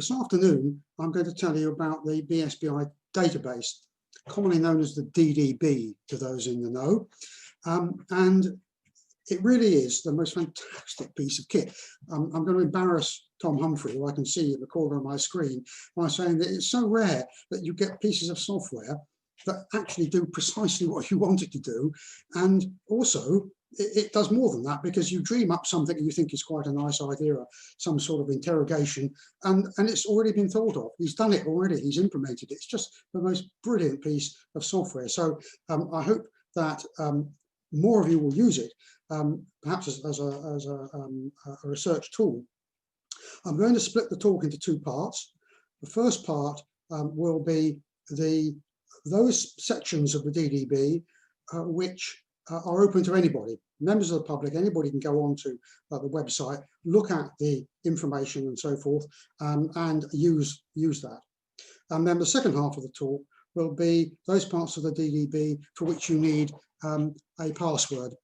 this afternoon, I'm going to tell you about the BSBI database, commonly known as the DDB to those in the know. And it really is the most fantastic piece of kit. I'm going to embarrass Tom Humphrey, who I can see at the corner of my screen, by saying that it's so rare that you get pieces of software that actually do precisely what you want it to do. And also, it does more than that, because you dream up something you think is quite a nice idea, some sort of interrogation, and it's already been thought of. He's done it already, he's implemented it. It's just the most brilliant piece of software. So I hope that more of you will use it, perhaps as a research tool. I'm going to split the talk into two parts. The first part will be those sections of the DDB which are open to anybody, members of the public. Anybody can go onto the website, look at the information and so forth, and use that. And then the second half of the talk will be those parts of the DDB for which you need a password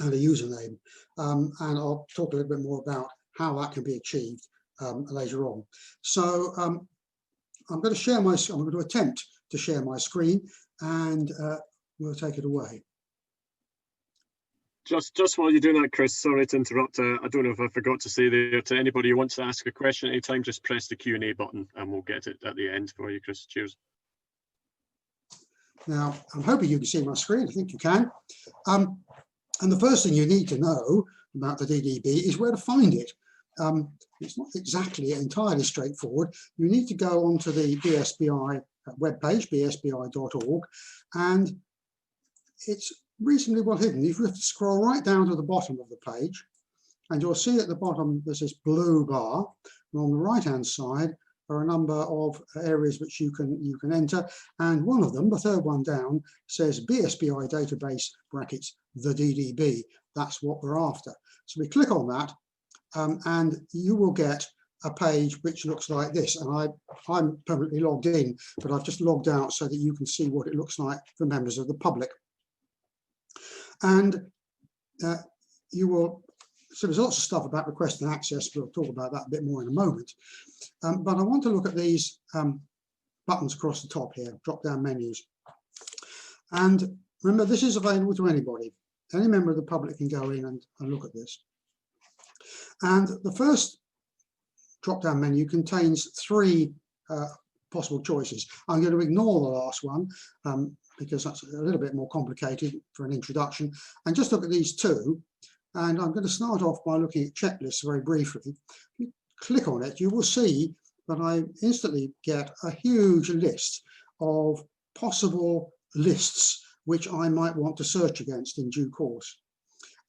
and a username, and I'll talk a little bit more about how that can be achieved later on. So I'm going to attempt to share my screen, and we'll take it away. Just while you're doing that, Chris, sorry to interrupt. I don't know if I forgot to say there, to anybody who wants to ask a question at any time, just press the Q&A button and we'll get it at the end for you, Chris. Cheers. Now, I'm hoping you can see my screen. I think you can. And the first thing you need to know about the DDB is where to find it. It's not exactly entirely straightforward. You need to go onto the BSBI webpage, bsbi.org, and it's reasonably well hidden. You have to scroll right down to the bottom of the page, and you'll see at the bottom there's this blue bar, and on the right hand side are a number of areas which you can enter, and one of them, the third one down, says BSBI Database brackets the DDB. That's what we're after. So we click on that, and you will get a page which looks like this. And I'm permanently logged in, but I've just logged out so that you can see what it looks like for members of the public. And you will, so there's lots of stuff about request and access. We'll talk about that a bit more in a moment. But I want to look at these buttons across the top here, drop-down menus. And remember, this is available to anybody. Any member of the public can go in and look at this. And the first drop-down menu contains three possible choices. I'm going to ignore the last one because that's a little bit more complicated for an introduction, and just look at these two. And I'm going to start off by looking at checklists very briefly. If you click on it, you will see that I instantly get a huge list of possible lists which I might want to search against in due course.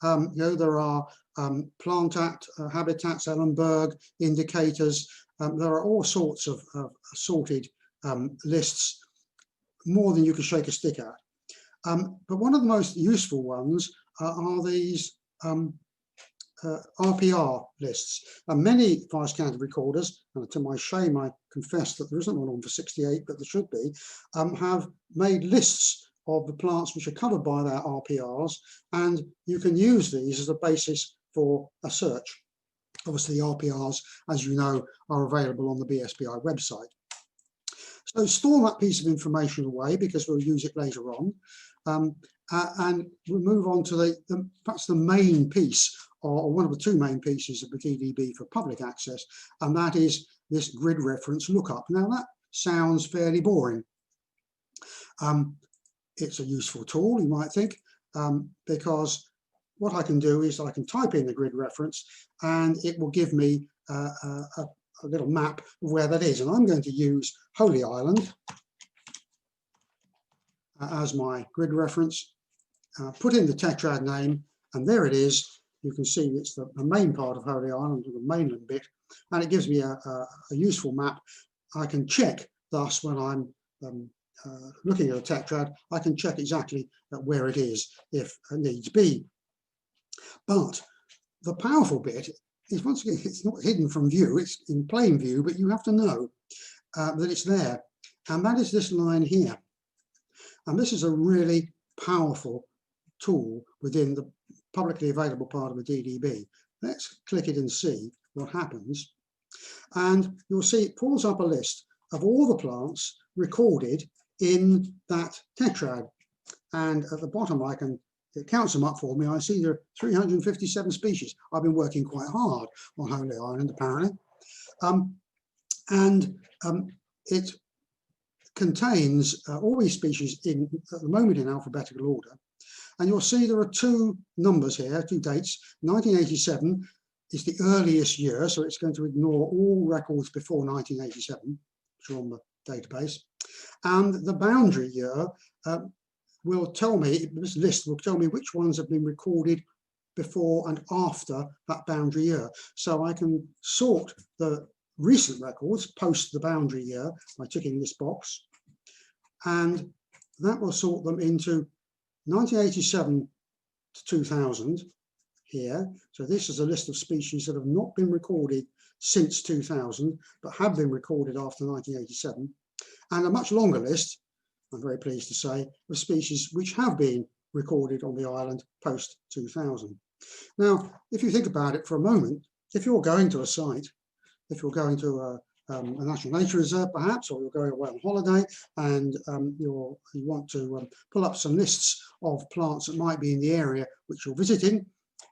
You know, there are plant habitats, Ellenberg, indicators. There are all sorts of sorted lists, more than you can shake a stick at. But one of the most useful ones are these RPR lists. Many vice candidate recorders, and to my shame I confess that there isn't one on for 68, but there should be, have made lists of the plants which are covered by their RPRs, and you can use these as a basis for a search. Obviously, the RPRs, as you know, are available on the BSBI website. So store that piece of information away, because we'll use it later on. And we'll move on to perhaps the main piece, or one of the two main pieces of the DDB for public access, and that is this grid reference lookup. Now that sounds fairly boring. It's a useful tool, you might think, because what I can do is I can type in the grid reference and it will give me a little map of where that is. And I'm going to use Holy Island as my grid reference, put in the tetrad name, and there it is. You can see it's the main part of Holy Island, or the mainland bit, and it gives me a useful map. I can check, thus, when I'm looking at a tetrad, I can check exactly where it is if needs be. But the powerful bit is, once again, it's not hidden from view, it's in plain view, but you have to know that it's there. And that is this line here. And this is a really powerful tool within the publicly available part of the DDB. Let's click it and see what happens. And you'll see it pulls up a list of all the plants recorded in that tetrad. And at the bottom, it counts them up for me. I see there are 357 species. I've been working quite hard on Holy Island, apparently. It contains all these species at the moment in alphabetical order. And you'll see there are two numbers here, two dates. 1987 is the earliest year, so it's going to ignore all records before 1987, which are on the database. And the boundary year will tell me, this list will tell me which ones have been recorded before and after that boundary year. So I can sort the recent records post the boundary year by ticking this box, and that will sort them into 1987 to 2000 here. So this is a list of species that have not been recorded since 2000 but have been recorded after 1987, and a much longer list, I'm very pleased to say, of species which have been recorded on the island post 2000. Now, if you think about it for a moment, if you're going to a site, if you're going to a national nature reserve perhaps, or you're going away on holiday and you want to pull up some lists of plants that might be in the area which you're visiting,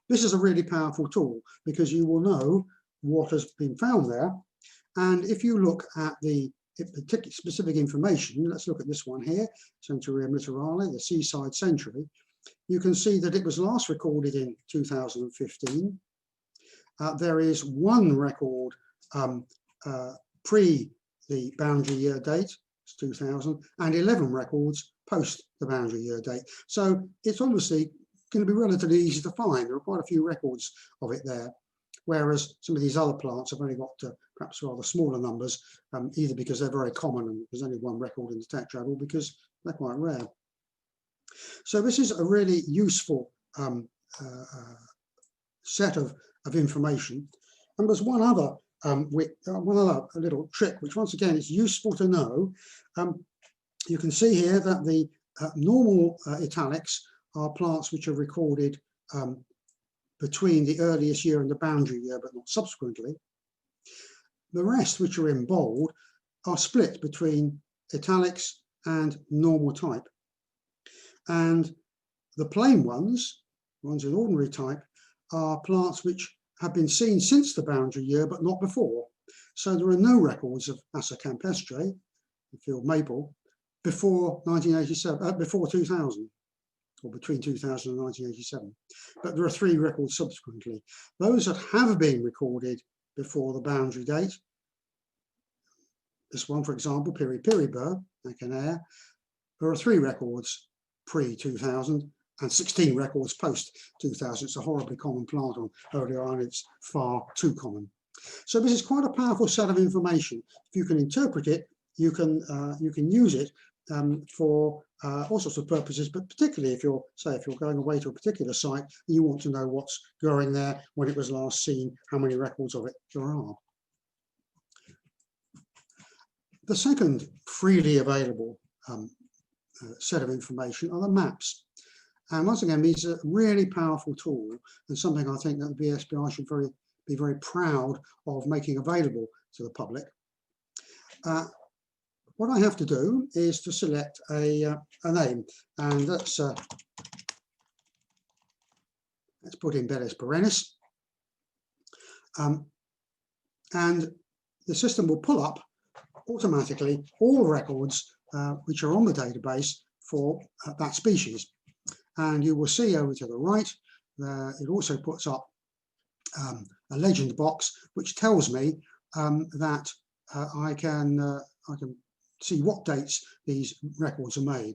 this is a really powerful tool because you will know what has been found there. And if you look at the particular specific information, let's look at this one here, Centuria Metherell, the seaside century. You can see that it was last recorded in 2015. There is one record pre the boundary year date, it's 2000, and 11 records post the boundary year date. So it's obviously going to be relatively easy to find. There are quite a few records of it there, whereas some of these other plants have only got perhaps rather smaller numbers, either because they're very common and there's only one record in the tetrad, or because they're quite rare. So this is a really useful set of information. And there's one other little trick, which once again is useful to know. You can see here that the normal italics are plants which are recorded between the earliest year and the boundary year, but not subsequently. The rest, which are in bold, are split between italics and normal type. And the plain ones in ordinary type, are plants which have been seen since the boundary year, but not before. So there are no records of Acer campestre, the field maple, before 1987, before 2000, or between 2000 and 1987. But there are 3 records subsequently. Those that have been recorded before the boundary date, this one, for example, Piri Piri Burr, Air, there are 3 records pre-2000 and 16 records post-2000. It's a horribly common plant on Holy Island. It's far too common. So this is quite a powerful set of information. If you can interpret it, you can use it for all sorts of purposes, but particularly if you're going away to a particular site and you want to know what's growing there, when it was last seen, how many records of it there are. The second freely available set of information are the maps. And once again, these are a really powerful tool and something I think that the BSBI should be very proud of making available to the public. What I have to do is to select a name, and let's put in Bellis perennis, and the system will pull up automatically all the records which are on the database for that species. And you will see over to the right, it also puts up a legend box which tells me that I can see what dates these records are made.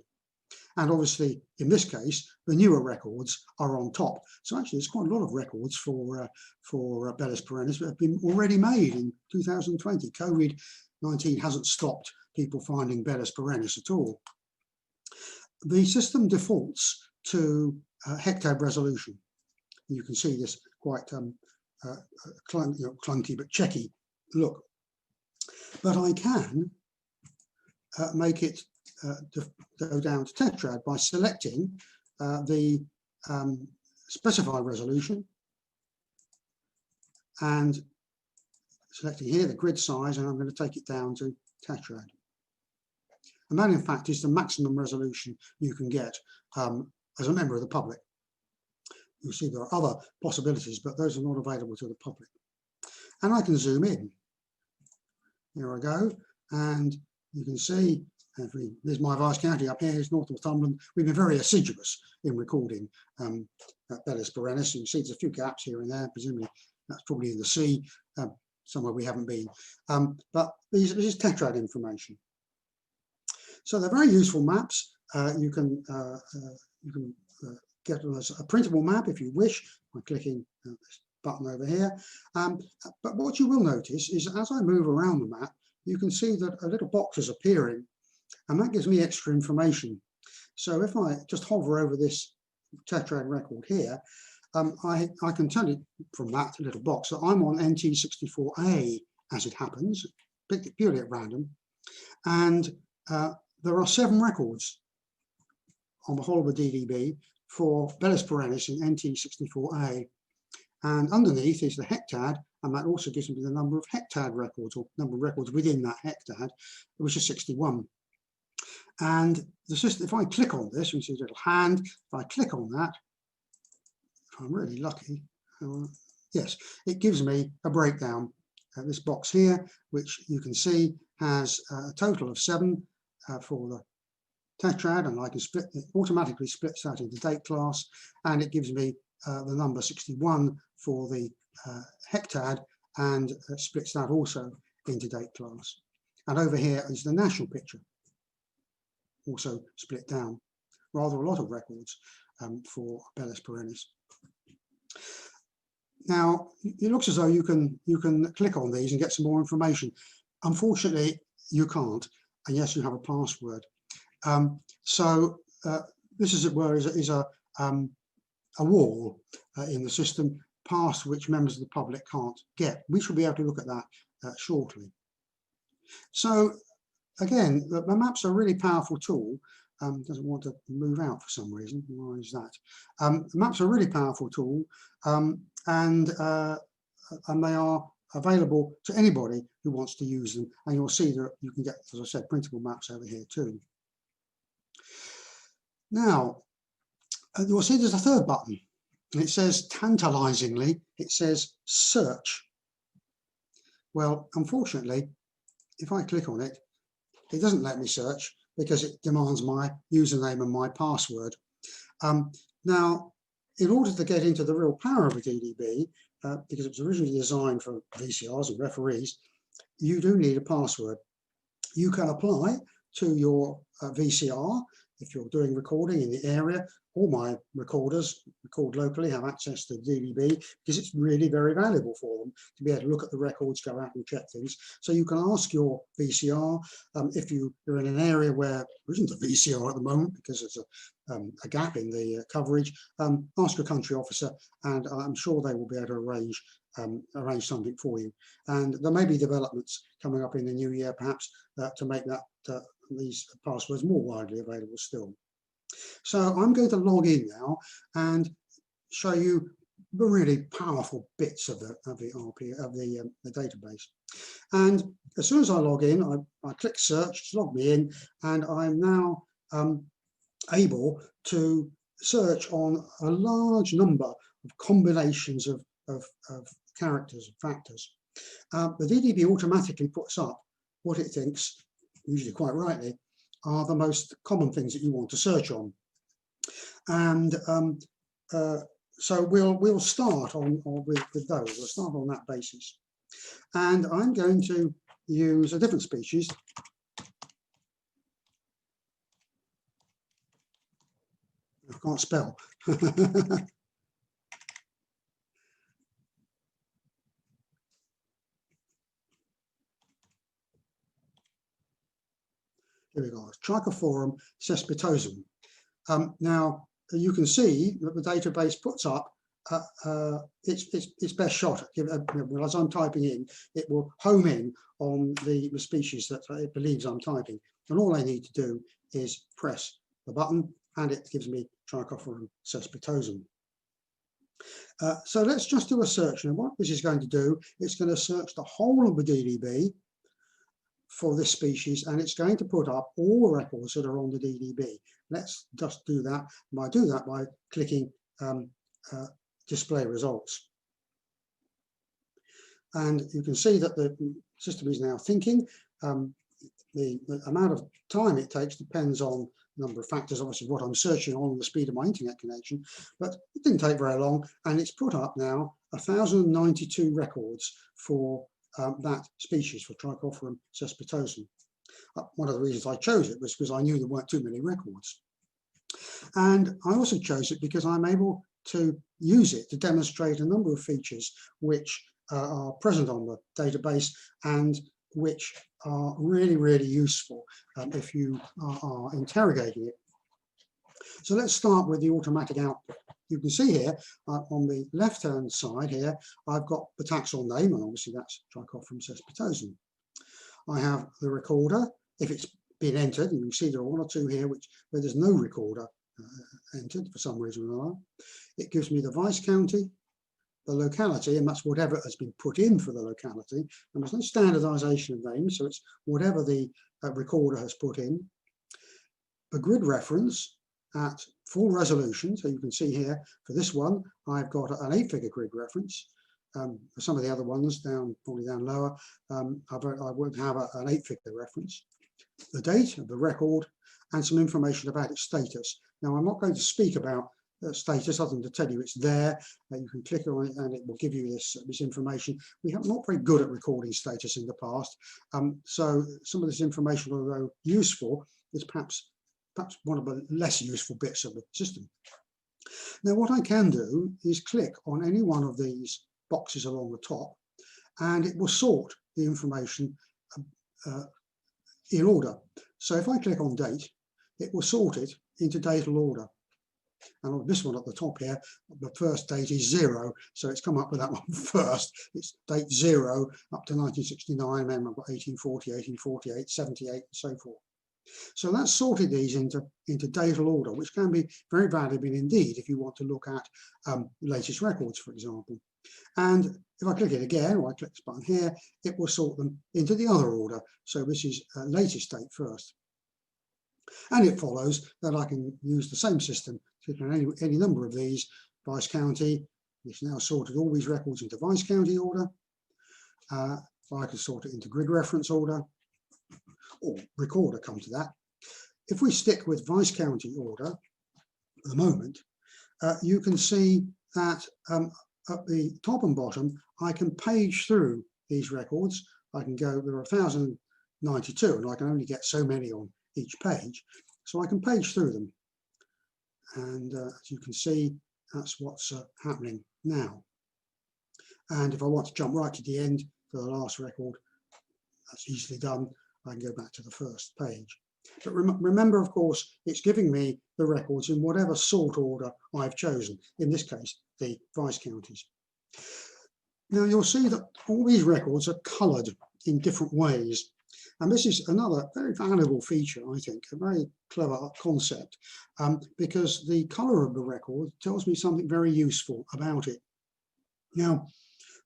And obviously, in this case, the newer records are on top. So actually, there's quite a lot of records for Bellis perennis that have been already made in 2020. COVID-19 hasn't stopped people finding Bellis perennis at all. The system defaults to hectare resolution. You can see this quite clunky but checky look. But I can make it go down to tetrad by selecting the specified resolution and selecting here the grid size, and I'm going to take it down to tetrad. And that, in fact, is the maximum resolution you can get as a member of the public. You'll see there are other possibilities, but those are not available to the public. And I can zoom in. Here I go, and you can see, there's my Vice County up here, it's North Northumberland. We've been very assiduous in recording at Bellis Perennis. You can see there's a few gaps here and there, presumably that's probably in the sea, somewhere we haven't been. But this is tetrad information. So they're very useful maps. You can get them as a printable map if you wish by clicking this button over here. But what you will notice is as I move around the map, you can see that a little box is appearing, and that gives me extra information. So if I just hover over this tetrad record here, I can tell you from that little box that I'm on NT64A, as it happens, picked it purely at random. And there are 7 records on the whole of the DDB for Bellis Perennis in NT64A. And underneath is the hectad, and that also gives me the number of hectad records, or number of records within that hectad, which is 61. And the system, if I click on this, you see a little hand, if I click on that, if I'm really lucky, yes, it gives me a breakdown. This box here, which you can see has a total of 7 for the tetrad, and I can split it, automatically splits that into date class, and it gives me the number 61 for the hectad, and splits that also into date class. And over here is the national picture, also split down. Rather a lot of records for Bellis Perennis. Now it looks as though you can click on these and get some more information. Unfortunately, you can't unless you have a password. This, as it were, is a wall in the system past which members of the public can't get. We shall be able to look at that shortly. So again, the maps are a really powerful tool. Doesn't want to move out for some reason. Why is that? The maps are a really powerful tool, and they are available to anybody who wants to use them. And you'll see that you can get, as I said, printable maps over here too. Now, you'll see there's a third button, and it says, tantalizingly, it says search. Well, unfortunately, if I click on it, it doesn't let me search because it demands my username and my password. Now, in order to get into the real power of a DDB, because it was originally designed for VCRs and referees, you do need a password. You can apply to your VCR if you're doing recording in the area. All my recorders record locally have access to DDB because it's really very valuable for them to be able to look at the records, go out and check things. So you can ask your VCR, if you're in an area where there isn't a VCR at the moment because there's a gap in the coverage, ask your country officer, and I'm sure they will be able to arrange something for you. And there may be developments coming up in the new year, perhaps, to make that these passwords more widely available still. So I'm going to log in now and show you the really powerful bits of the database. And as soon as I log in, I click search to log me in, and I'm now able to search on a large number of combinations of characters and factors. The DDB automatically puts up what it thinks, usually quite rightly, are the most common things that you want to search on. And so we'll start with those. We'll start on that basis. And I'm going to use a different species. I can't spell. Here we go, Trichophorum cespitosum. Now, you can see that the database puts up its best shot. As I'm typing in, it will home in on the species that it believes I'm typing. And all I need to do is press the button, and it gives me Trichophorum cespitosum. So let's just do a search. And what this is going to do, it's going to search the whole of the DDB for this species, and it's going to put up all the records that are on the DDB. Let's just do that. I do that by clicking display results. And you can see that the system is now thinking. The amount of time it takes depends on a number of factors, obviously what I'm searching on, the speed of my internet connection, but it didn't take very long, and it's put up now 1,092 records for that species, for Trichophorum cespitosum. One of the reasons I chose it was because I knew there weren't too many records. And I also chose it because I'm able to use it to demonstrate a number of features which are present on the database and which are really, really useful if you are interrogating it. So let's start with the automatic output. You can see here on the left-hand side here, I've got the taxon name, and obviously that's Trichophorum cespitosum. I have the recorder, if it's been entered, and you can see there are one or two here where there's no recorder entered for some reason or another. It gives me the vice county, the locality, and that's whatever has been put in for the locality. And there's no standardization of names, so it's whatever the recorder has put in. The grid reference at full resolution, so you can see here for this one, I've got an 8-figure grid reference. For some of the other ones, probably down lower, I would have an 8-figure reference. The date of the record and some information about its status. Now, I'm not going to speak about status other than to tell you it's there. You can click on it and it will give you this information. We have not very good at recording status in the past, so some of this information, although useful, is perhaps one of the less useful bits of the system. Now, what I can do is click on any one of these boxes along the top, and it will sort the information in order. So if I click on date, it will sort it into datal order. And on this one at the top here, the first date is 0, so it's come up with that one first. It's date 0 up to 1969, then I've got 1840, 1848, 78, and so forth. So that's sorted these into datal order, which can be very valuable indeed if you want to look at latest records, for example. And if I click it again, or I click this button here, it will sort them into the other order. So this is latest date first. And it follows that I can use the same system, click on any number of these. Vice county, it's now sorted all these records into vice county order. I can sort it into grid reference order, or recorder, come to that. If we stick with vice county order at the moment, you can see that at the top and bottom, I can page through these records. I can go, there are 1,092, and I can only get so many on each page. So I can page through them. And as you can see, that's what's happening now. And if I want to jump right to the end for the last record, that's easily done. I can go back to the first page. But remember, of course, it's giving me the records in whatever sort order I've chosen, in this case, the vice counties. Now, you'll see that all these records are coloured in different ways. And this is another very valuable feature, I think, a very clever concept, because the colour of the record tells me something very useful about it. Now,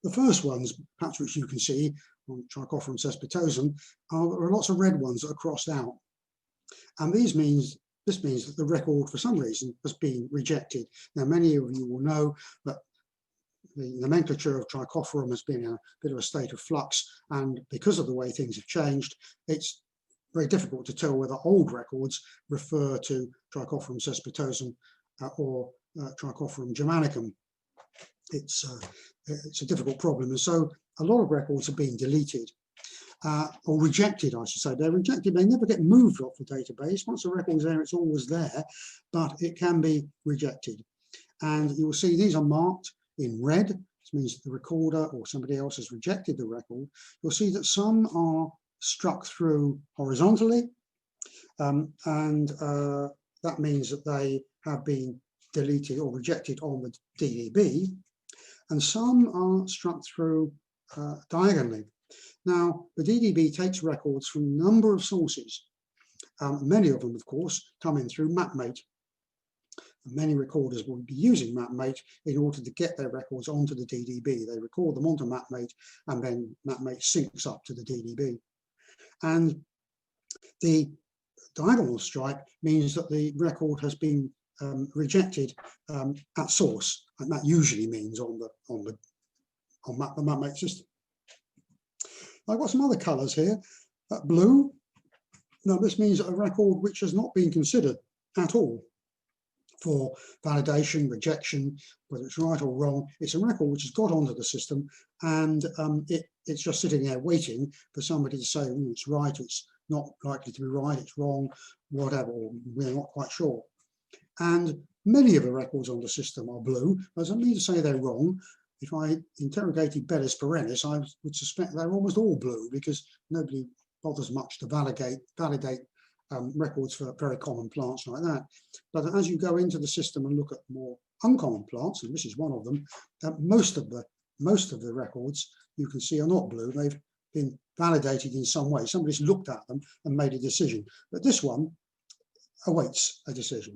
the first ones, perhaps which you can see on Trichophorum cespitosum, there are lots of red ones that are crossed out. And this means that the record, for some reason, has been rejected. Now, many of you will know that the nomenclature of Trichophorum has been in a bit of a state of flux, and because of the way things have changed, it's very difficult to tell whether old records refer to Trichophorum cespitosum or Trichophorum germanicum. It's a difficult problem, and so a lot of records are being deleted or rejected, I should say. They're rejected, they never get moved off the database. Once the record's there, it's always there, but it can be rejected. And you will see these are marked in red. This means that the recorder or somebody else has rejected the record. You'll see that some are struck through horizontally, and that means that they have been deleted or rejected on the DDB, and some are struck through diagonally. Now, the DDB takes records from a number of sources. Many of them, of course, come in through MapMate. Many recorders will be using MapMate in order to get their records onto the DDB. They record them onto MapMate, and then MapMate syncs up to the DDB. And the diagonal stripe means that the record has been rejected at source, and that usually means on the MapMate system. I've got some other colours here. Blue. Now this means that a record which has not been considered at all for validation, rejection, whether it's right or wrong. It's a record which has got onto the system, and it's just sitting there waiting for somebody to say, it's right, it's not likely to be right, it's wrong, whatever, or we're not quite sure. And many of the records on the system are blue. I don't mean to say they're wrong. If I interrogated Bellis perennis, I would suspect they're almost all blue, because nobody bothers much to validate records for very common plants like that. But as you go into the system and look at more uncommon plants, and this is one of them, most of the records you can see are not blue. They've been validated in some way. Somebody's looked at them and made a decision. But this one awaits a decision.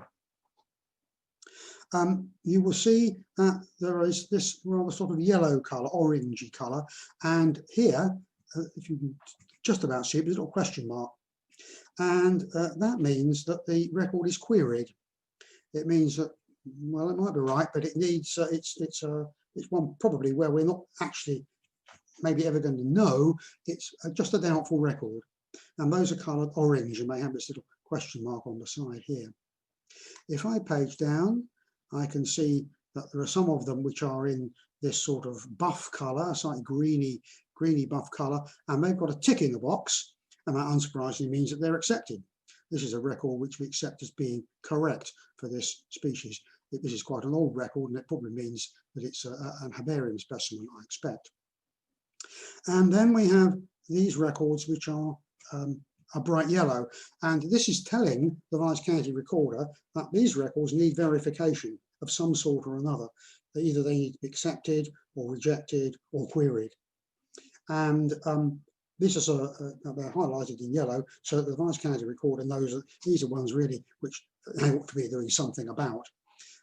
You will see that there is this rather sort of yellow colour, orangey colour, and here, if you can just about see it, there's a little question mark. And that means that the record is queried. It means that, well, it might be right, but it needs, it's one probably where we're not actually maybe ever going to know. It's just a doubtful record. And those are coloured orange, and they have this little question mark on the side here. If I page down, I can see that there are some of them which are in this sort of buff colour, a slightly greeny buff colour, and they've got a tick in the box. And that unsurprisingly means that they're accepted. This is a record which we accept as being correct for this species. This is quite an old record, and it probably means that it's an herbarium specimen, I expect. And then we have these records which are a bright yellow. And this is telling the Vice County Recorder that these records need verification of some sort or another. Either they need to be accepted or rejected or queried. And this is they're highlighted in yellow, so that the Vice County Recorder knows that these are ones really which they ought to be doing something about.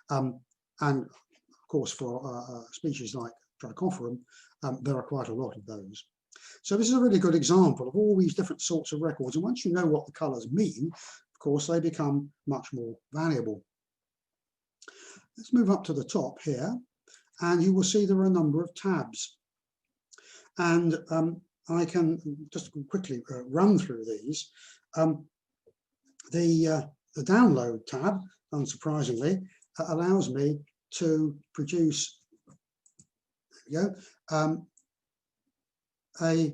And of course, for species like Trichophorum, there are quite a lot of those. So this is a really good example of all these different sorts of records. And once you know what the colours mean, of course, they become much more valuable. Let's move up to the top here, and you will see there are a number of tabs. And I can just quickly run through these. The download tab, unsurprisingly, allows me to produce, there we go, a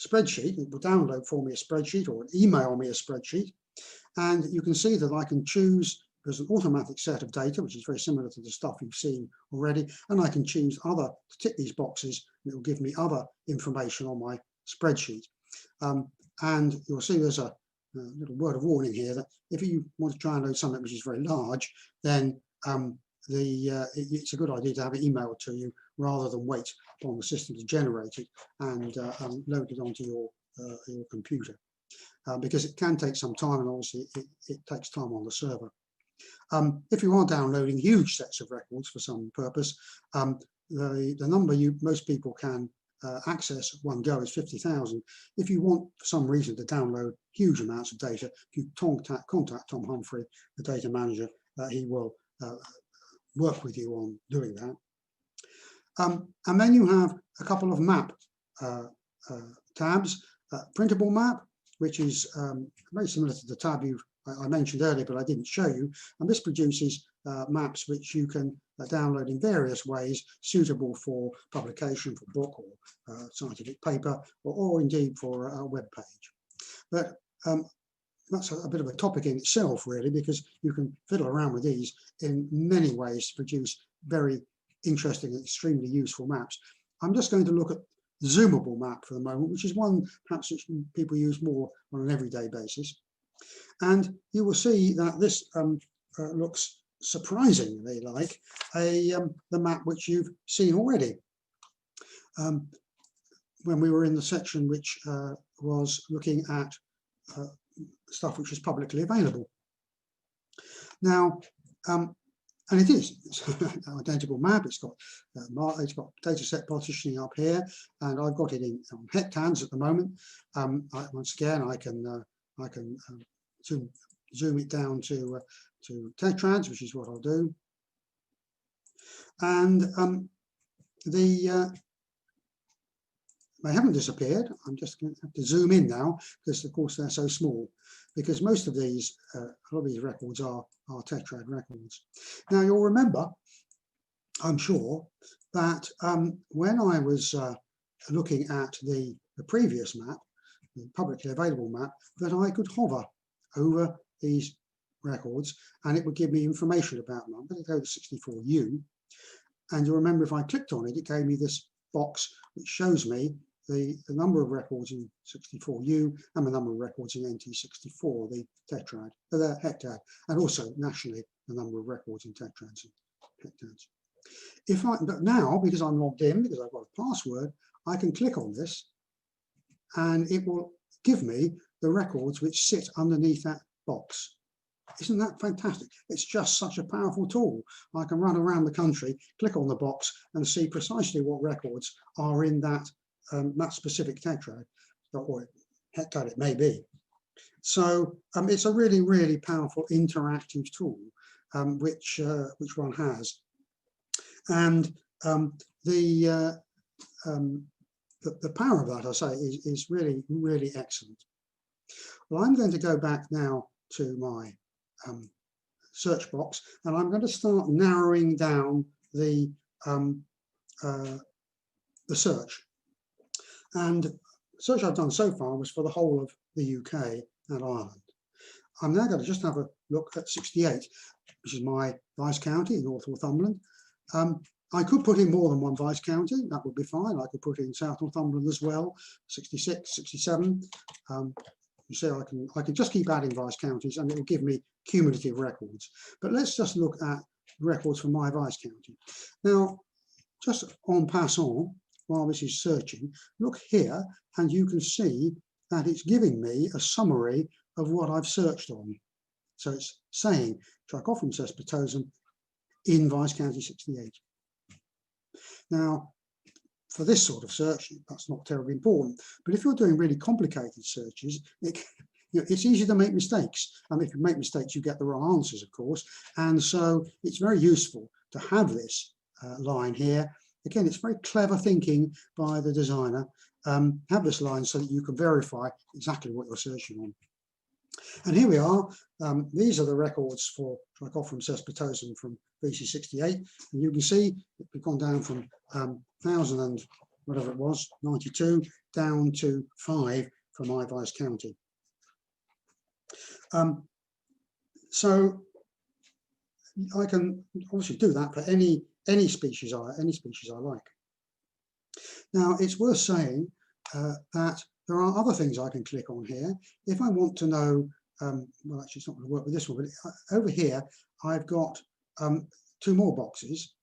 spreadsheet. It will download for me a spreadsheet or email me a spreadsheet. And you can see that I can choose, there's an automatic set of data, which is very similar to the stuff you've seen already. And I can choose other, to tick these boxes, and it will give me other information on my spreadsheet. And you'll see there's a little word of warning here that if you want to try and load something which is very large, then it's a good idea to have it emailed to you rather than wait on the system to generate it and load it onto your computer, because it can take some time, and obviously it takes time on the server. If you are downloading huge sets of records for some purpose, the number most people can access at one go is 50,000. If you want, for some reason, to download huge amounts of data, if you contact Tom Humphrey, the data manager, he will work with you on doing that. And then you have a couple of map tabs. Printable Map, which is very similar to the tab I mentioned earlier, but I didn't show you. And this produces maps which you can download in various ways, suitable for publication, for book or scientific paper, or indeed for a web page. But that's a bit of a topic in itself, really, because you can fiddle around with these in many ways to produce very interesting and extremely useful maps. I'm just going to look at the zoomable map for the moment, which is one perhaps which people use more on an everyday basis. And you will see that this looks surprisingly like the map which you've seen already when we were in the section which was looking at stuff which is publicly available. Now, And it is, it's an identical map. It's got data set partitioning up here, and I've got it in hectads at the moment. Once again, I can zoom it down to tetrads, which is what I'll do. And they haven't disappeared. I'm just going to have to zoom in now because, of course, they're so small. Because most of these, a lot of these records are tetrad records. Now, you'll remember, I'm sure, that when I was looking at the previous map, the publicly available map, that I could hover over these records and it would give me information about them. I'm going to go to 64U. And you'll remember if I clicked on it, it gave me this box which shows me the number of records in 64U and the number of records in NT64, the tetrad, the hectad, and also nationally the number of records in tetrads and hectads. But now, because I'm logged in, because I've got a password, I can click on this and it will give me the records which sit underneath that box. Isn't that fantastic? It's just such a powerful tool. I can run around the country, click on the box and see precisely what records are in that specific tetrad or hectad it may be. So it's a really, really powerful interactive tool which one has. And the power of that, I say, is really, really excellent. Well, I'm going to go back now to my search box, and I'm going to start narrowing down the search. And the search I've done so far was for the whole of the UK and Ireland. I'm now going to just have a look at 68, which is my vice county, North Northumberland. I could put in more than one vice county, that would be fine. I could put in South Northumberland as well, 66, 67. You see, I can just keep adding vice counties and it will give me cumulative records. But let's just look at records for my vice county. Now, just en passant, while this is searching, look here and you can see that it's giving me a summary of what I've searched on. So it's saying Trichophilum cespitosum in vice county 68. Now, for this sort of search, that's not terribly important. But if you're doing really complicated searches, it's easy to make mistakes. And if you make mistakes, you get the wrong answers, of course. And so it's very useful to have this line here. Again, it's very clever thinking by the designer. Have this line so that you can verify exactly what you're searching on. And here we are. These are the records for Trichophilum cespitosum from VC 68. And you can see we've gone down from 1,000 and whatever it was, 92, down to 5 for my vice county. So I can obviously do that for any species I like. Now it's worth saying that there are other things I can click on here. If I want to know, well, actually it's not going to work with this one, but over here I've got 2 more boxes,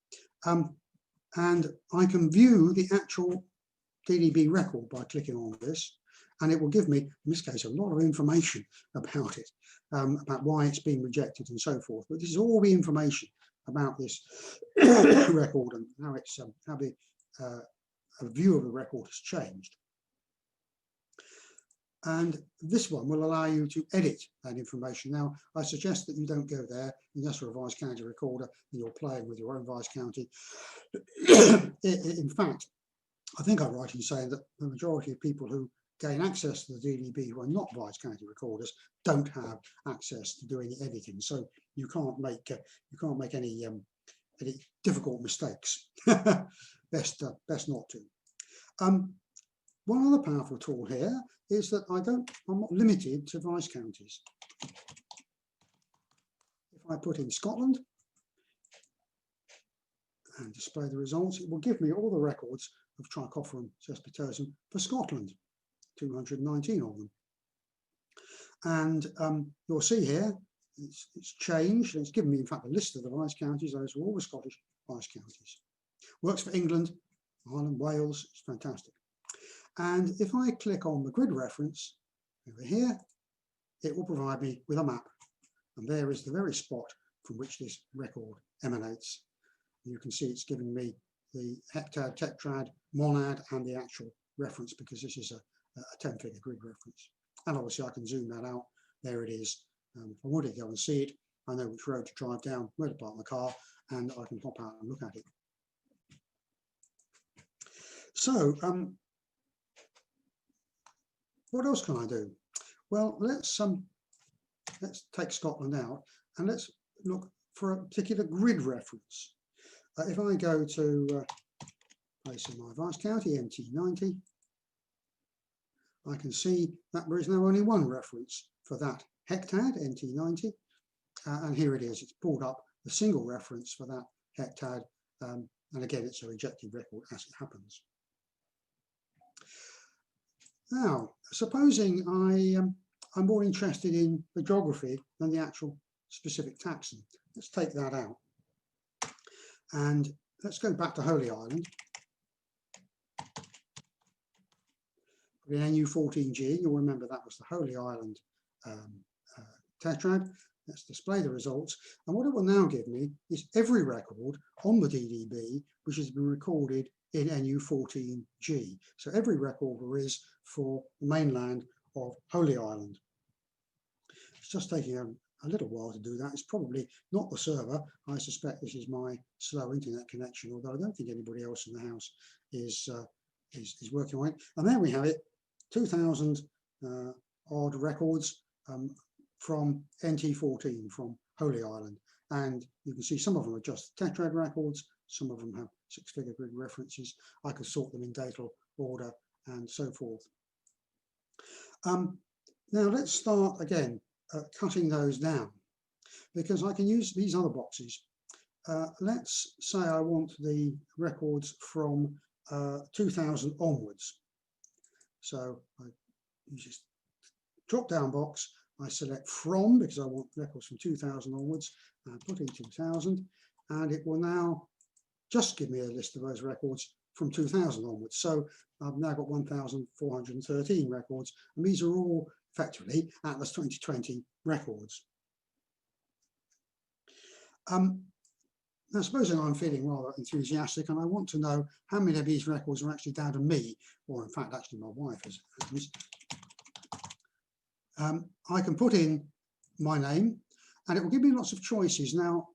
and I can view the actual DDB record by clicking on this, and it will give me, in this case, a lot of information about it, about why it's being rejected and so forth. But this is all the information about this record and how it's how the view of the record has changed. And this one will allow you to edit that information. Now, I suggest that you don't go there unless you're a vice county recorder and you're playing with your own vice county. In fact, I think I'm right in saying that the majority of people who gain access to the DDB who are not vice county recorders don't have access to do any editing. So you can't make any difficult mistakes. best not to. One other powerful tool here is that I'm not limited to vice counties. If I put in Scotland and display the results, it will give me all the records of Trichophilum cespitosum for Scotland, 219 of them. And you'll see here, it's changed, and it's given me, in fact, a list of the vice counties. Those are all the Scottish vice counties. Works for England, Ireland, Wales, it's fantastic. And if I click on the grid reference over here, it will provide me with a map. And there is the very spot from which this record emanates. You can see it's giving me the hectad, tetrad, monad, and the actual reference, because this is a 10-figure grid reference. And obviously I can zoom that out. There it is. If I wanted to go and see it, I know which road to drive down, where to park my car, and I can hop out and look at it. So what else can I do? Well, let's take Scotland out and let's look for a particular grid reference. If I go to place in my advanced county, MT90, I can see that there is now only one reference for that hectad, MT90, and here it is. It's pulled up the single reference for that hectad, and again, it's a rejected record as it happens. Now, supposing I'm more interested in the geography than the actual specific taxon. Let's take that out. And let's go back to Holy Island. Put in NU14G, you'll remember that was the Holy Island tetrad. Let's display the results. And what it will now give me is every record on the DDB which has been recorded in NU14G. So every record there is for the mainland of Holy Island. It's just taking a little while to do that. It's probably not the server. I suspect this is my slow internet connection, although I don't think anybody else in the house is working on it. And there we have it, 2,000 odd records from NT14, from Holy Island. And you can see some of them are just tetrad records, some of them have 6-figure grid references. I could sort them in datal order and so forth. Now let's start again cutting those down, because I can use these other boxes. Let's say I want the records from 2000 onwards. So I use this drop down box, I select from, because I want records from 2000 onwards, and put in 2000, and it will now just give me a list of those records from 2000 onwards. So I've now got 1,413 records, and these are all effectively Atlas 2020 records. Now, supposing I'm feeling rather enthusiastic and I want to know how many of these records are actually down to me, or in fact, actually my wife is. I can put in my name and it will give me lots of choices. Now,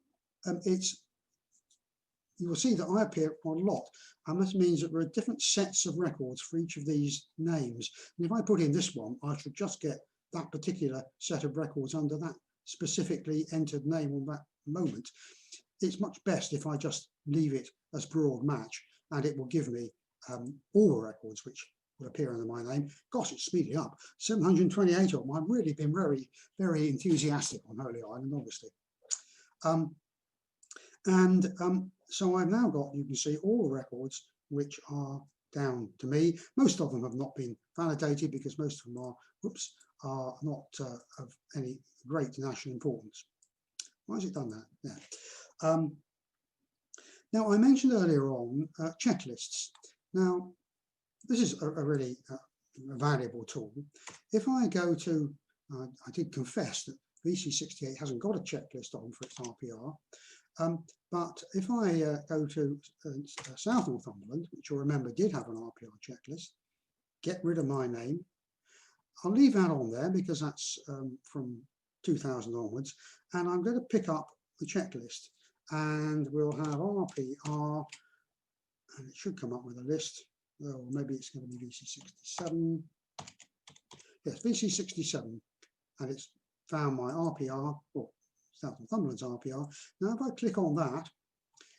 you will see that I appear quite a lot, and this means that there are different sets of records for each of these names. And if I put in this one, I should just get that particular set of records under that specifically entered name on that moment. It's much best if I just leave it as broad match, and it will give me all the records which will appear under my name. Gosh, it's speeding up. 728 of them. I've really been very, very enthusiastic on Holy Island, obviously. So I've now got, you can see, all the records which are down to me. Most of them have not been validated because most of them are not of any great national importance. Why has it done that? Yeah. Now, I mentioned earlier on checklists. Now, this is a really valuable tool. If I go to, I did confess that VC68 hasn't got a checklist on for its RPR, but if I go to South Northumberland, which you'll remember did have an RPR checklist, get rid of my name, I'll leave that on there because that's from 2000 onwards, and I'm going to pick up the checklist, and we'll have RPR, and it should come up with a list. Or maybe it's going to be VC67. Yes, VC67, and it's found my RPR, or South Northumberland's RPR. Now, if I click on that,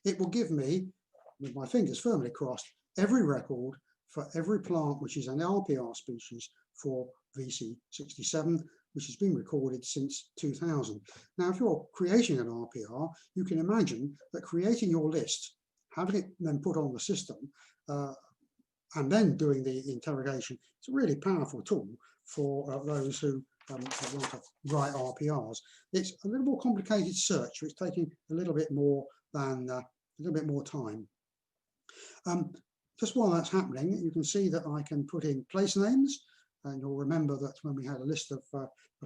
it will give me, with my fingers firmly crossed, every record for every plant which is an RPR species for VC67, which has been recorded since 2000. Now, if you're creating an RPR, you can imagine that creating your list, having it then put on the system, and then doing the interrogation, it's a really powerful tool for those who want to write RPRs. It's a little more complicated search, so it's taking a little bit more than a little bit more time. Just while that's happening, you can see that I can put in place names, and you'll remember that when we had a list of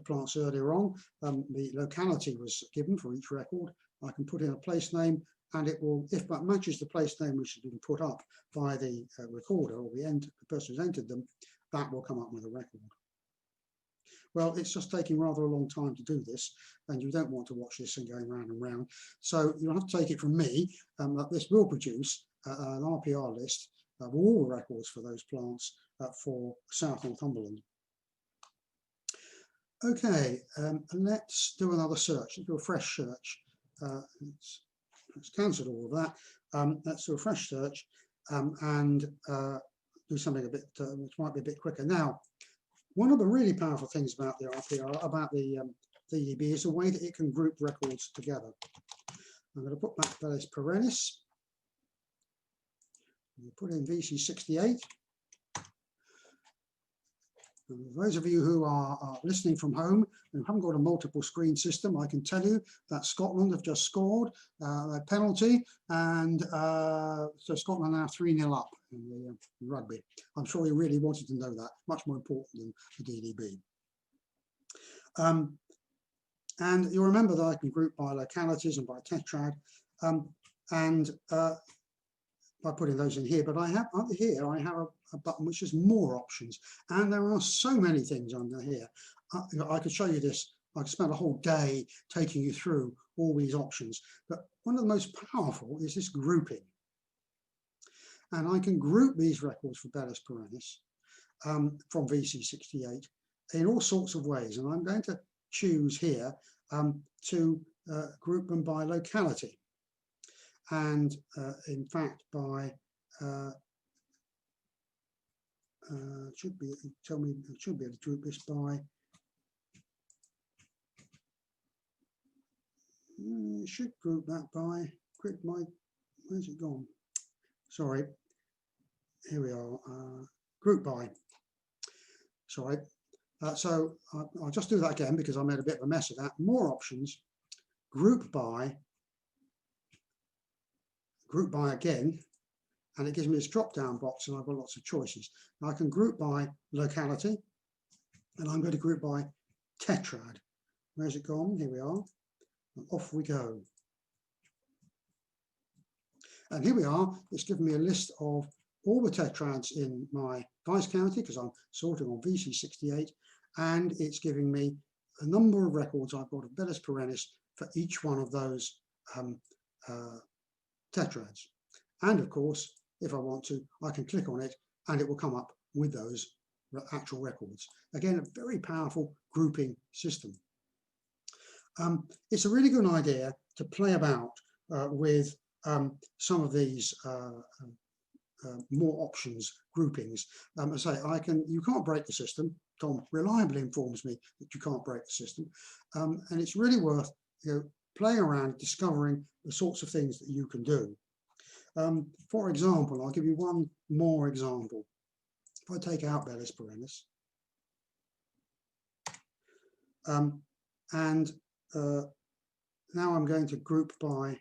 plants earlier on, the locality was given for each record, I can put in a place name, and it will, if that matches the place name which has been put up by the recorder or the person who's entered them, that will come up with a record. Well, it's just taking rather a long time to do this, and you don't want to watch this and going round and round. So you'll have to take it from me that this will produce an RPR list of all the records for those plants for South Northumberland. Okay, let's do another search. Let's do a fresh search. Let's cancel all of that. Let's do a fresh search and do something a bit which might be a bit quicker. Now, one of the really powerful things about the RPR, about the DDB, is the way that it can group records together. I'm going to put back Bellis perennis. We'll put in VC68. And for those of you who are listening from home and haven't got a multiple screen system, I can tell you that Scotland have just scored a penalty, and so Scotland are now 3-0 up in the rugby. I'm sure you really wanted to know that, much more important than the DDB. And you'll remember that I can group by localities and by tetrad, by putting those in here, but I have under here, I have a button which is more options, and there are so many things under here. I could show you this. I could spend a whole day taking you through all these options, but one of the most powerful is this grouping. And I can group these records for Bellis perennis from VC68 in all sorts of ways, and I'm going to choose here to group them by locality. And in fact, by should be tell me it should be able to group this by should group that by where's it gone? Sorry, here we are. Group by. Sorry. So I'll just do that again because I made a bit of a mess of that. More options. Group by again, and it gives me this drop down box, and I've got lots of choices. Now I can group by locality, and I'm going to group by tetrad. Where's it gone? Here we are, and off we go. And here we are. It's given me a list of all the tetrads in my Vice County because I'm sorting on VC68, and it's giving me a number of records I've got of Bellis perennis for each one of those tetrads. And of course, if I want to, I can click on it and it will come up with those actual records. Again, a very powerful grouping system. It's a really good idea to play about with some of these more options groupings. I say you can't break the system. Tom reliably informs me that you can't break the system, and it's really worth playing around, discovering the sorts of things that you can do. For example, I'll give you one more example. If I take out Bellis perennis, and now I'm going to group by,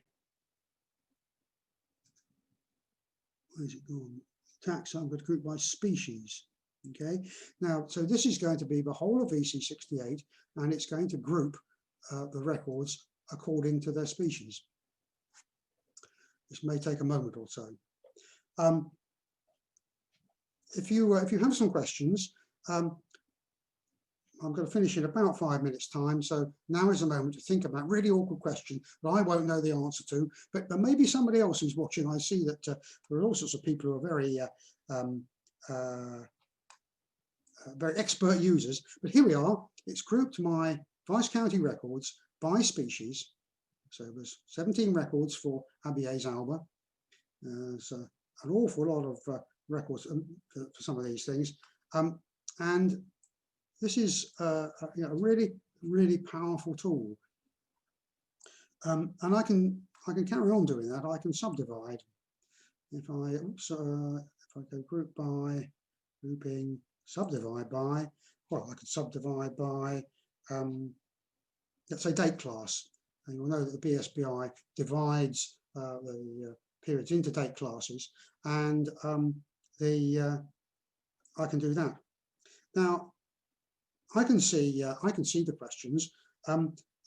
where's it gone? Tax, I'm going to group by species. Okay, now, so this is going to be the whole of VC68, and it's going to group the records according to their species. This may take a moment or so. If you have some questions, I'm going to finish in about 5 minutes' time. So now is the moment to think about a really awkward question that I won't know the answer to, but there may be somebody else who's watching. I see that there are all sorts of people who are very expert users. But here we are. It's grouped my Vice County records by species. So there's 17 records for Abies alba. So an awful lot of records for some of these things. And this is a really, really powerful tool. And I can carry on doing that. I can subdivide. If I go group by, grouping, subdivide by, well, I could subdivide by, let's say, date class. And you'll know that the BSBI divides the periods into date classes, and I can do that. Now, I can see the questions.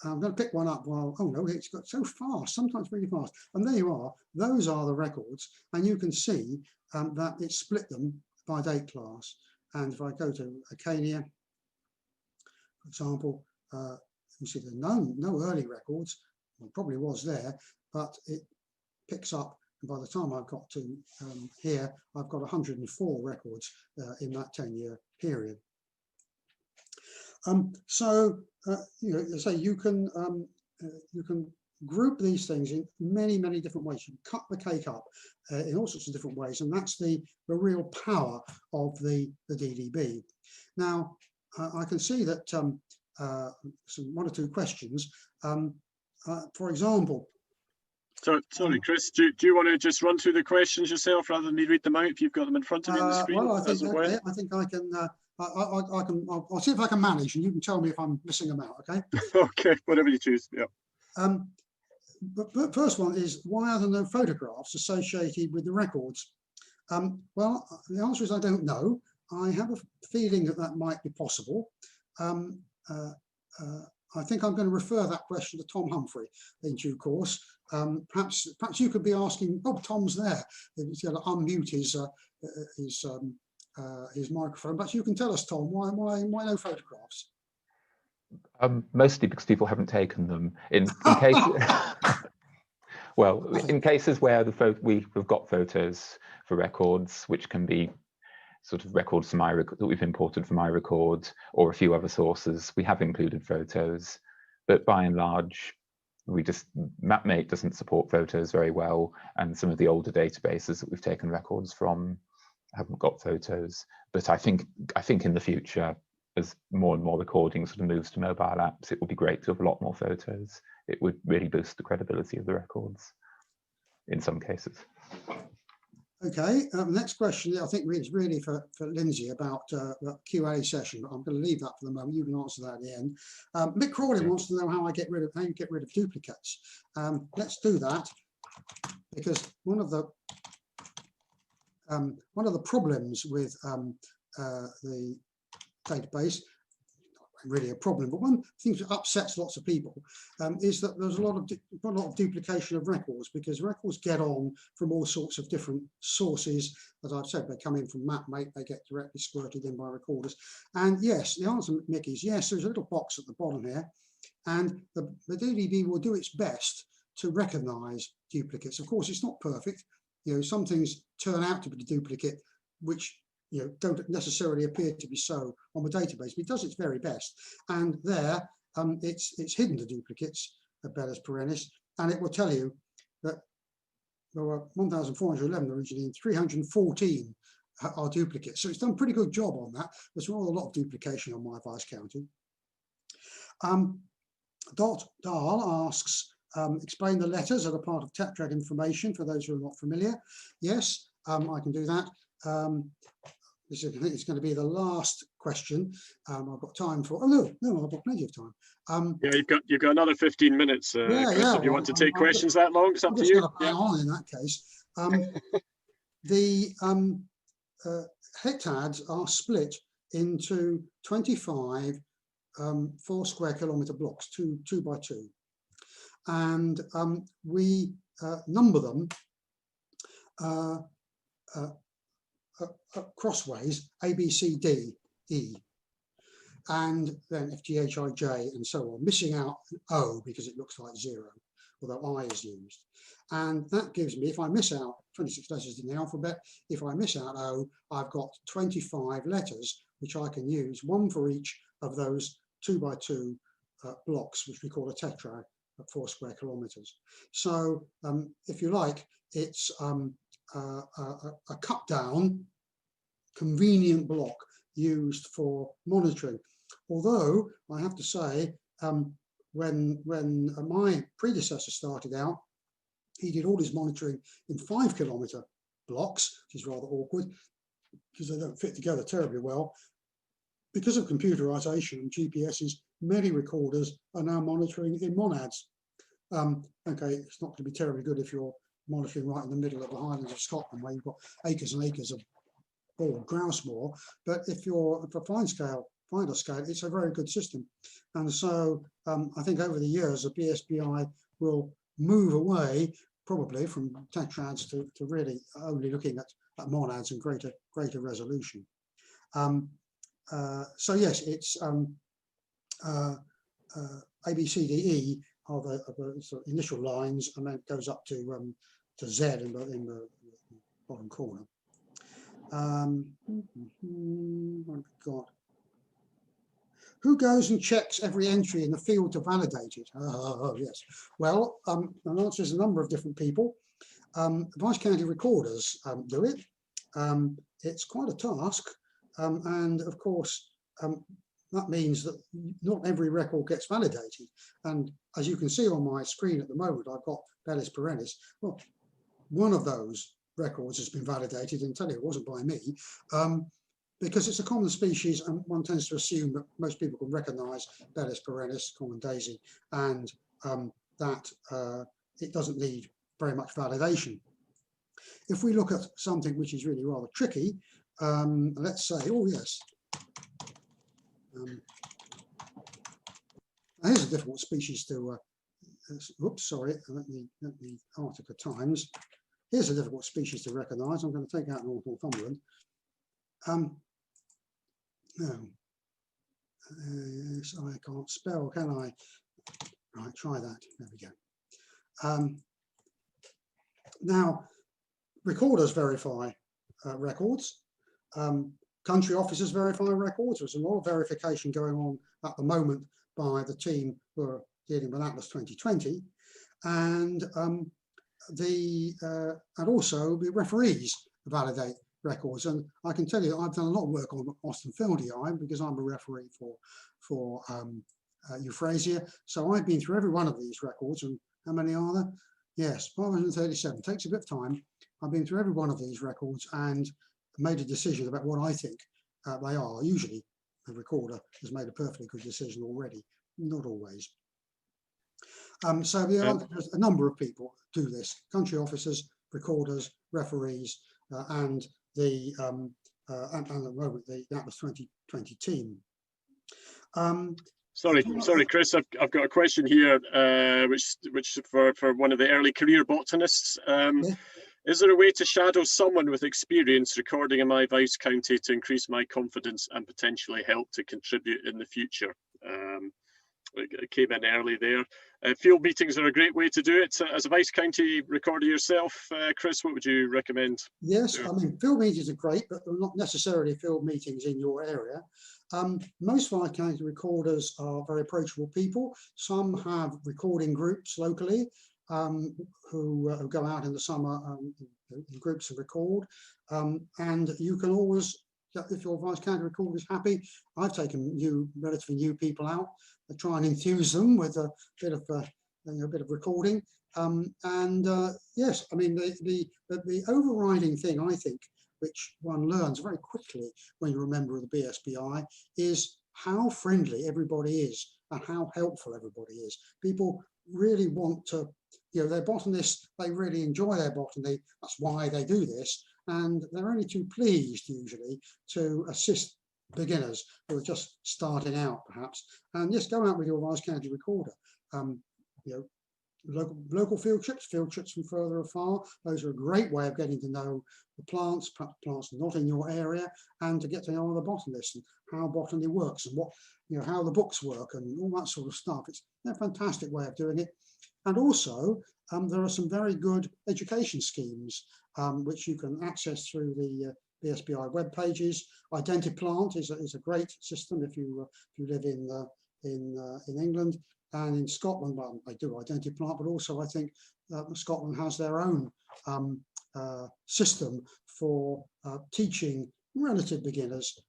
I'm going to pick one up while, oh no, it's got so fast, sometimes really fast. And there you are, those are the records. And you can see that it split them by date class. And if I go to Acania, for example, you see there's no early records. Well, probably was there, but it picks up. And by the time I've got to here, I've got 104 records in that 10-year period. So you know, say you can group these things in many different ways. You can cut the cake up in all sorts of different ways, and that's the real power of the DDB. Now I can see that some one or two questions. For example. Sorry, Chris, do you want to just run through the questions yourself rather than me read them out if you've got them in front of you on the screen? Well, I think I can. I'll see if I can manage, and you can tell me if I'm missing them out. Okay. Okay, whatever you choose. Yeah. But first one is, why are there no photographs associated with the records? Well, the answer is I don't know. I have a feeling that that might be possible. I think I'm going to refer that question to Tom Humphrey in due course. Perhaps you could be asking. Oh, Tom's there. He's going to unmute his microphone. But you can tell us, Tom, why no photographs? Mostly because people haven't taken them. In case, well, in cases where we've got photos for records, which can be sort of records from that we've imported from iRecord or a few other sources, we have included photos. But by and large, MapMate doesn't support photos very well, and some of the older databases that we've taken records from haven't got photos. But I think in the future, as more and more recording sort of moves to mobile apps, it would be great to have a lot more photos. It would really boost the credibility of the records in some cases. Okay, next question I think is really for Lindsay about the QA session. I'm going to leave that for the moment. You can answer that at the end. Mick Crawley wants to know how you get rid of duplicates. Let's do that, because one of the problems with the database, not really a problem, but one thing that upsets lots of people is that there's a lot of duplication of records, because records get on from all sorts of different sources. As I've said, they come in from MapMate, they get directly squirted in by recorders. And yes, the answer, Mick, is yes, there's a little box at the bottom here, and the DDB will do its best to recognize duplicates. Of course, it's not perfect. You know, some things turn out to be a duplicate, which don't necessarily appear to be so on the database, but it does its very best. And there, it's hidden the duplicates of Bellis perennis, and it will tell you that there were 1,411 originally, and 314 are duplicates. So it's done a pretty good job on that. There's not a lot of duplication on my advice counting. Dot Dahl asks, explain the letters that are part of TETRAG information for those who are not familiar. Yes, I can do that. I think it's going to be the last question. I've got time for. Oh no, I've got plenty of time. Yeah, you've got another 15 minutes, Chris. If you want to take questions that long, it's up to you. Hang on in that case. The hectads are split into 25 4 square kilometre blocks, two by two, and we number them crossways A, B, C, D, E, and then F, G, H, I, J, and so on, missing out O because it looks like 0, although I is used. And that gives me, if I miss out 26 letters in the alphabet, if I miss out O, I've got 25 letters, which I can use, one for each of those 2 by 2 blocks, which we call a tetrad at 4 square kilometres. So if you like, it's a cut down, convenient block used for monitoring. Although I have to say, when my predecessor started out, he did all his monitoring in 5 kilometre blocks, which is rather awkward because they don't fit together terribly well. Because of computerization and GPSs, many recorders are now monitoring in monads. Okay, it's not going to be terribly good if you're monitoring right in the middle of the Highlands of Scotland, where you've got acres and acres of bald grouse moor. But if you're for fine scale wider scale, it's a very good system. And so I think over the years, the BSBI will move away probably from tetrads to really only looking at monads and greater resolution. So yes, it's A, B, C, D, E are the sort of initial lines, and then it goes up to Z in the bottom corner. What have we got? Who goes and checks every entry in the field to validate it? Oh, yes. Well, the answer is a number of different people. Vice County Recorders do it. It's quite a task. And of course, that means that not every record gets validated. And as you can see on my screen at the moment, I've got Bellis perennis. Well, one of those records has been validated, and tell you it wasn't by me, because it's a common species, and one tends to assume that most people can recognize Bellis perennis, common daisy, and that it doesn't need very much validation. If we look at something which is really rather tricky, let's say, oh yes, here's a difficult species to, oops, sorry, let me Arctica Times. Here's a difficult species to recognise. I'm going to take out North Northumberland. No, yes, I can't spell, can I? Right, try that. There we go. Now, recorders verify records. Country officers verify records. There's a lot of verification going on at the moment by the team who are dealing with Atlas 2020, and also the referees validate records. And I can tell you, I've done a lot of work on Austin Fieldii because I'm a referee for Euphrasia. So I've been through every one of these records, and how many are there? Yes, 537. Takes a bit of time. I've been through every one of these records and made a decision about what I think they are. Usually, the recorder has made a perfectly good decision already. Not always. So there's a number of people do this: country officers, recorders, referees, and the at the moment the Atlas 2020 team. Sorry, Chris. I've got a question here, which for one of the early career botanists. Yeah. Is there a way to shadow someone with experience recording in my Vice County to increase my confidence and potentially help to contribute in the future? It came in early there. Field meetings are a great way to do it. As a Vice County recorder yourself, Chris, what would you recommend? Yes, I mean, field meetings are great, but they're not necessarily field meetings in your area. Most Vice County recorders are very approachable people. Some have recording groups locally who go out in the summer in groups and record. And you can always, if your Vice County recorder is happy, I've taken relatively new people out to try and enthuse them with a bit of recording. Yes, I mean the overriding thing, I think, which one learns very quickly when you're a member of the BSBI, is how friendly everybody is and how helpful everybody is. People really want to, they're botanists, they really enjoy their botany, that's why they do this, and they're only too pleased usually to assist beginners who are just starting out perhaps, and just go out with your Vice County recorder. Local field trips from further afar, those are a great way of getting to know the plants not in your area, and to get to know other botanists and how botany works and what, how the books work and all that sort of stuff. It's a fantastic way of doing it. And also, there are some very good education schemes which you can access through the BSBI web pages. Identiplant is a great system if you live in England. And in Scotland, well, they do Identiplant, but also I think Scotland has their own system for teaching relative beginners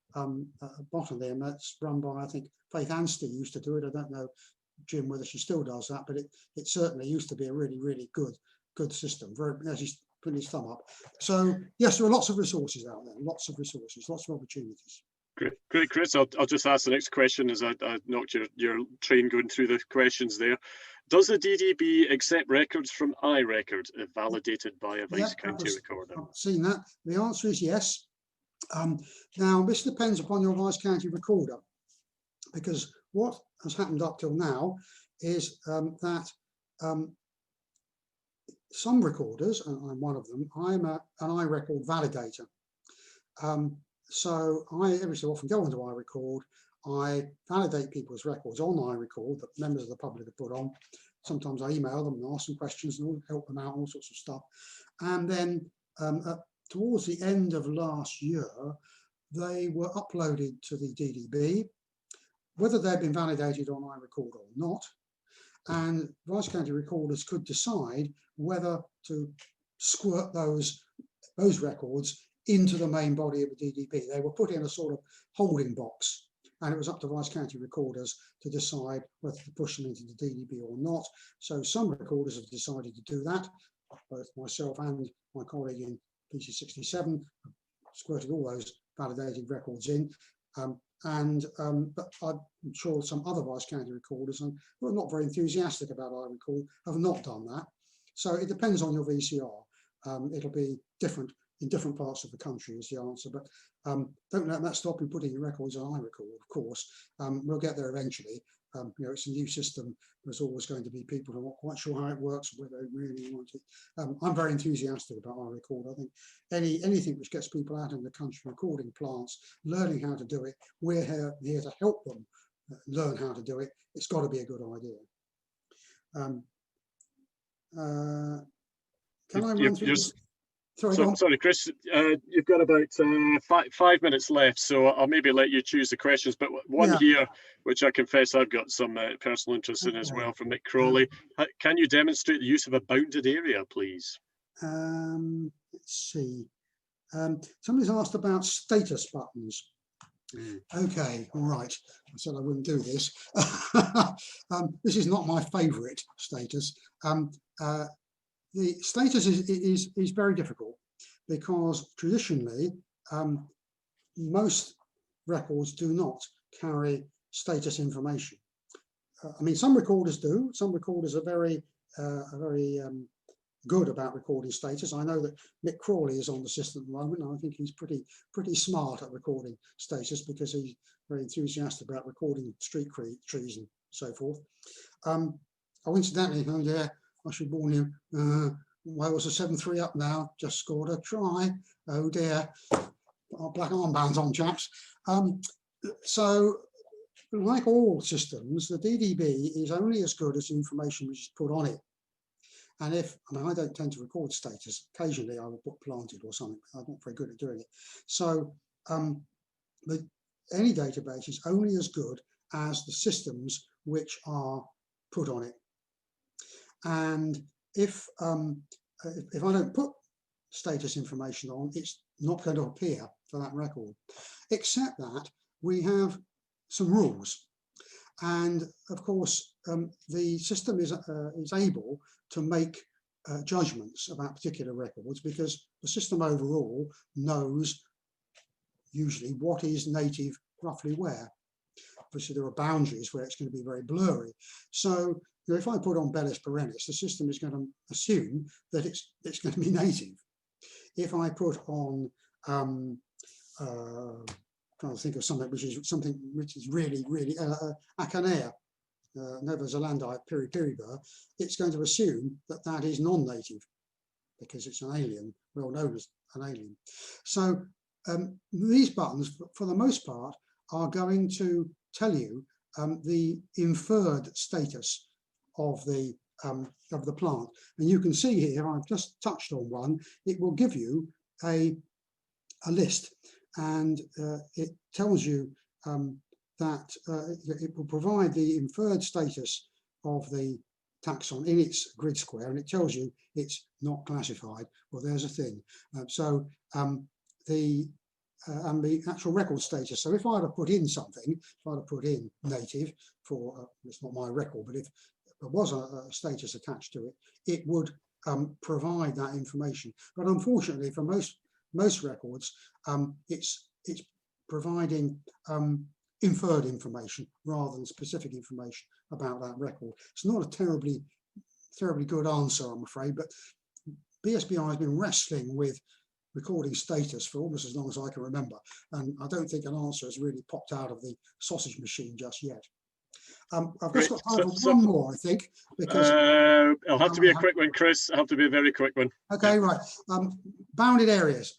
botany, and that's run by, I think, Faith Anstey used to do it. I don't know, Jim, whether she still does that, but it certainly used to be a really, really good system. As he's putting his thumb up. So yes, there are lots of resources out there, lots of resources, lots of opportunities. Great, Chris. I'll just ask the next question as I knocked your train going through the questions there. Does the DDB accept records from iRecord if validated by a Vice County recorder? I've seen that. The answer is yes. Now, this depends upon your Vice County recorder. because what has happened up till now is that some recorders, and I'm one of them, I'm an iRecord validator. So I every so often go onto iRecord, I validate people's records on iRecord that members of the public have put on. Sometimes I email them and ask them questions and help them out, all sorts of stuff. And then towards the end of last year, they were uploaded to the DDB, whether they'd been validated on iRecord or not. And Vice County recorders could decide whether to squirt those records into the main body of the DDB. They were put in a sort of holding box, and it was up to Vice County recorders to decide whether to push them into the DDB or not. So some recorders have decided to do that. Both myself and my colleague in PC67 squirted all those validated records in. But I'm sure some other Vice County recorders who are not very enthusiastic about iRecord have not done that. So it depends on your VCR. It'll be different in different parts of the country is the answer, but don't let that stop you putting your records on iRecord, of course. We'll get there eventually. You know, it's a new system. There's always going to be people who are not quite sure how it works or whether they really want it. I'm very enthusiastic about iRecord. I think anything which gets people out in the country recording plants, learning how to do it, we're here to help them learn how to do it. It's got to be a good idea. Can I run through this? Sorry, Chris, you've got about 5 minutes left, so I'll maybe let you choose the questions. But one here, which I confess I've got some personal interest in as well, from Nick Crawley. Can you demonstrate the use of a bounded area, please? Let's see. Somebody's asked about status buttons. Okay, all right. I said I wouldn't do this. This is not my favourite status. The status is very difficult because traditionally most records do not carry status information. I mean, some recorders do. Some recorders are very good about recording status. I know that Mick Crawley is on the system at the moment, and I think he's pretty smart at recording status because he's very enthusiastic about recording street trees and so forth. Incidentally, I should warn you, Wales are 7-3 up now, just scored a try. Oh dear, our black armbands on, chaps. So, like all systems, the DDB is only as good as the information which is put on it. And I don't tend to record status. Occasionally I will put planted or something. I'm not very good at doing it. So any database is only as good as the systems which are put on it. And if I don't put status information on, it's not going to appear for that record, except that we have some rules. And of course, the system is able to make judgments about particular records because the system overall knows usually what is native roughly where. Obviously, there are boundaries where it's going to be very blurry. So if I put on Bellis perennis, the system is going to assume that it's going to be native. If I put on, trying to think of something which is really Acanea, Nova Zelandite peri-peri-burr, it's going to assume that that is non-native because it's an alien, well known as an alien. So these buttons, for the most part, are going to tell you the inferred status of the plant, and you can see here I've just touched on one. It will give you a list, and it tells you that it will provide the inferred status of the taxon in its grid square, and it tells you it's not classified. Well, there's a thing. And the actual record status. So if I had to put in something, if I had to put in native for, it's not my record, but if there was a status attached to it, it would provide that information. But unfortunately, for most records, it's providing inferred information rather than specific information about that record. It's not a terribly good answer, I'm afraid, but BSBI has been wrestling with recording status for almost as long as I can remember, and I don't think an answer has really popped out of the sausage machine just yet. I've just got time for one more, I think, because it'll have to be a quick one, Chris. It'll have to be a very quick one. Okay, right. Bounded areas.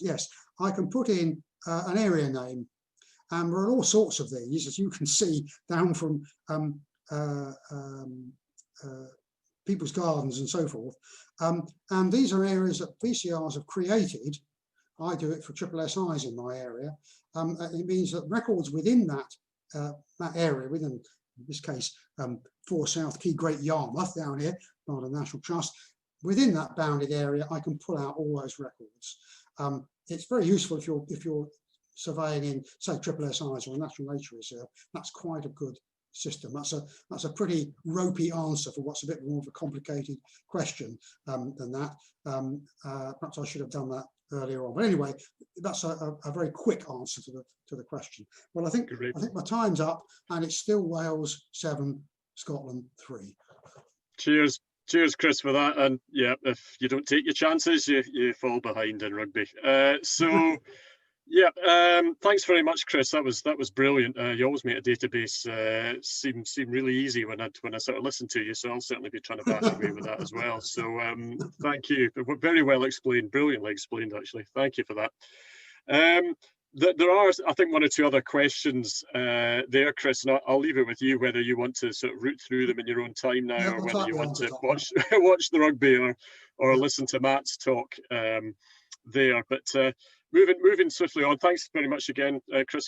Yes, I can put in an area name, and there are all sorts of these, as you can see, down from people's gardens and so forth. And these are areas that VCRs have created. I do it for SSIs in my area. It means that records within that area, within, in this case, 4 South Quay, Great Yarmouth down here, not a National Trust. Within that bounded area, I can pull out all those records. It's very useful if you're surveying in, say, SSIs or a National Nature Reserve. That's quite a good system. That's a pretty ropey answer for what's a bit more of a complicated question than that. Perhaps I should have done that earlier on. But anyway, that's a very quick answer to the question. Well, I think my time's up, and it's still Wales 7, Scotland 3. Cheers, Chris, for that. And yeah, if you don't take your chances, you fall behind in rugby. So. Yeah, thanks very much, Chris. That was brilliant. You always make a database seem really easy when I sort of listen to you. So I'll certainly be trying to bash away with that as well. So thank you. Very well explained, brilliantly explained, actually. Thank you for that. There are, I think, 1 or 2 other questions there, Chris, and I'll leave it with you whether you want to sort of root through them in your own time now, or whether you want to watch the rugby or listen to Matt's talk there. But moving swiftly on, thanks very much again, Chris,